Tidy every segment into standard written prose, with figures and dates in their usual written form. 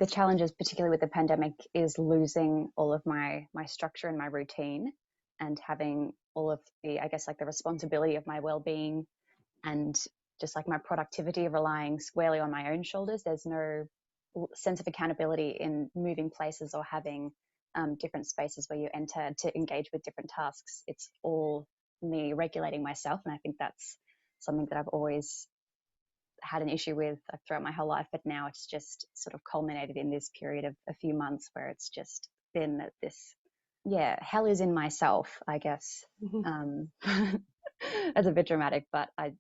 the challenges, particularly with the pandemic, is losing all of my structure and my routine, and having all of the, I guess, like the responsibility of my well-being and just like my productivity relying squarely on my own shoulders. There's no sense of accountability in moving places or having different spaces where you enter to engage with different tasks. It's all me regulating myself, and I think that's something that I've always had an issue with throughout my whole life, but now it's just sort of culminated in this period of a few months where it's just been this, yeah, hell is in myself, I guess. That's a bit dramatic, but I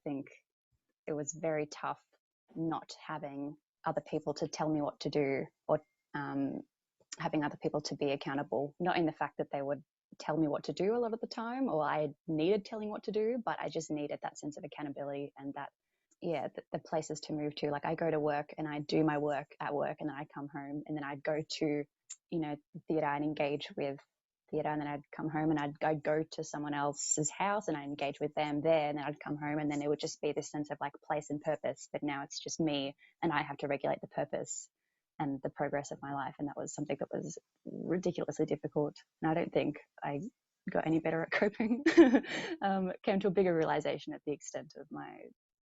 think it was very tough not having other people to tell me what to do, or having other people to be accountable, not in the fact that they would tell me what to do a lot of the time, or I needed telling what to do, but I just needed that sense of accountability and that, the places to move to. Like, I go to work and I do my work at work, and then I come home, and then I'd go to, the theatre and engage with theatre, and then I'd come home and I'd go to someone else's house and I'd engage with them there, and then I'd come home, and then it would just be this sense of like place and purpose. But now it's just me, and I have to regulate the purpose and the progress of my life. And that was something that was ridiculously difficult. And I don't think I got any better at coping. Came to a bigger realization at the extent of my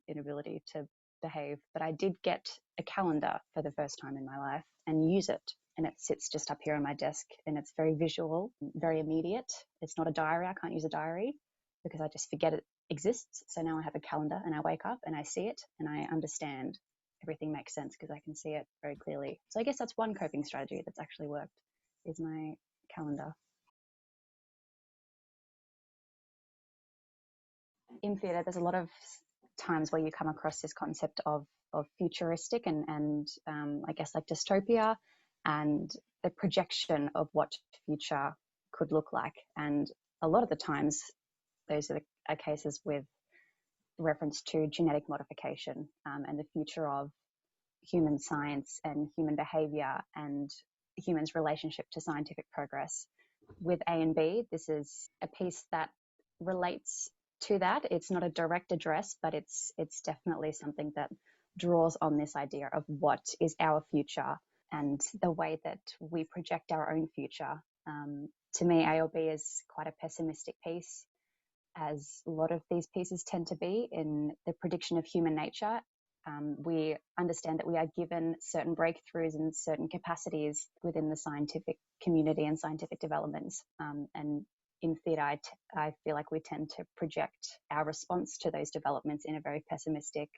inability to behave. But I did get a calendar for the first time in my life and use it. And it sits just up here on my desk, and it's very visual, very immediate. It's not a diary. I can't use a diary because I just forget it exists. So now I have a calendar, and I wake up and I see it and I understand. Everything makes sense because I can see it very clearly. So I guess that's one coping strategy that's actually worked, is my calendar. In theatre, there's a lot of times where you come across this concept of futuristic and I guess like dystopia, and the projection of what future could look like. And a lot of the times those are cases with reference to genetic modification, and the future of human science and human behavior and humans' relationship to scientific progress. With A and B, this is a piece that relates to that. It's not a direct address, but it's definitely something that draws on this idea of what is our future and the way that we project our own future. To me, A or B is quite a pessimistic piece, as a lot of these pieces tend to be, in the prediction of human nature. We understand that we are given certain breakthroughs and certain capacities within the scientific community and scientific developments. And in theatre, I feel like we tend to project our response to those developments in a very pessimistic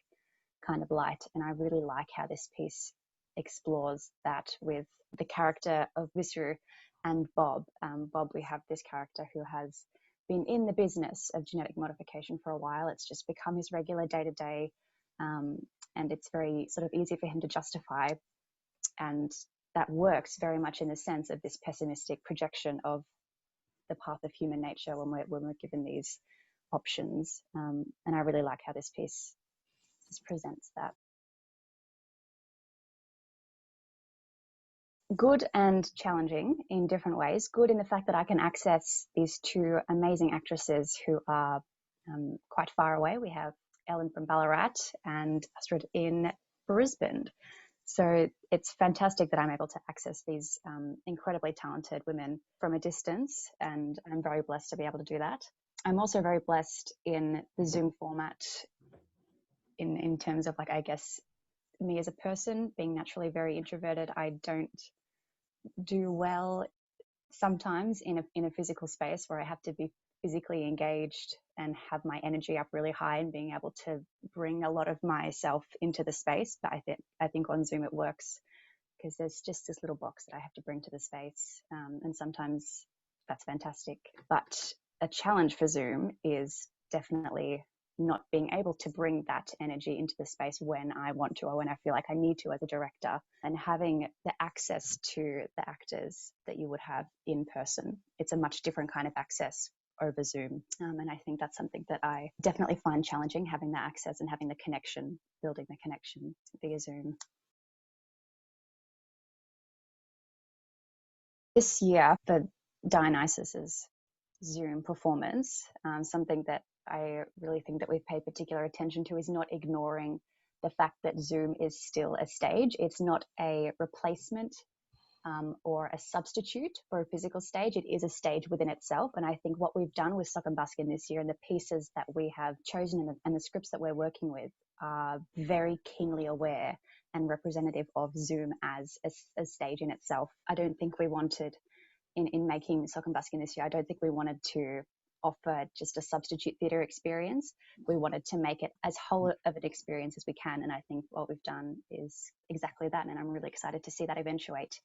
kind of light. And I really like how this piece explores that with the character of Visru and Bob. Bob, we have this character who has been in the business of genetic modification for a while. It's just become his regular day-to-day, and it's very sort of easy for him to justify. And that works very much in the sense of this pessimistic projection of the path of human nature when we're given these options. And I really like how this piece presents that. Good and challenging in different ways. Good in the fact that I can access these two amazing actresses who are quite far away. We have Ellen from Ballarat and Astrid in Brisbane. So it's fantastic that I'm able to access these incredibly talented women from a distance, and I'm very blessed to be able to do that. I'm also very blessed in the Zoom format in terms of, like, I guess, me as a person being naturally very introverted. I don't do well sometimes in a physical space where I have to be physically engaged and have my energy up really high and being able to bring a lot of myself into the space. But I think on Zoom it works because there's just this little box that I have to bring to the space, and sometimes that's fantastic. But a challenge for Zoom is definitely not being able to bring that energy into the space when I want to or when I feel like I need to as a director, and having the access to the actors that you would have in person. It's a much different kind of access over Zoom, and I think that's something that I definitely find challenging, having the access and having the connection, building the connection via Zoom. This year for Dionysus's Zoom performance, something that I really think that we've paid particular attention to is not ignoring the fact that Zoom is still a stage. It's not a replacement or a substitute for a physical stage. It is a stage within itself. And I think what we've done with Stock and Buskin this year, and the pieces that we have chosen and the scripts that we're working with, are very keenly aware and representative of Zoom as a stage in itself. I don't think we wanted, in making Stock and Buskin this year, I don't think we wanted to offer just a substitute theatre experience. We wanted to make it as whole of an experience as we can. And I think what we've done is exactly that. And I'm really excited to see that eventuate.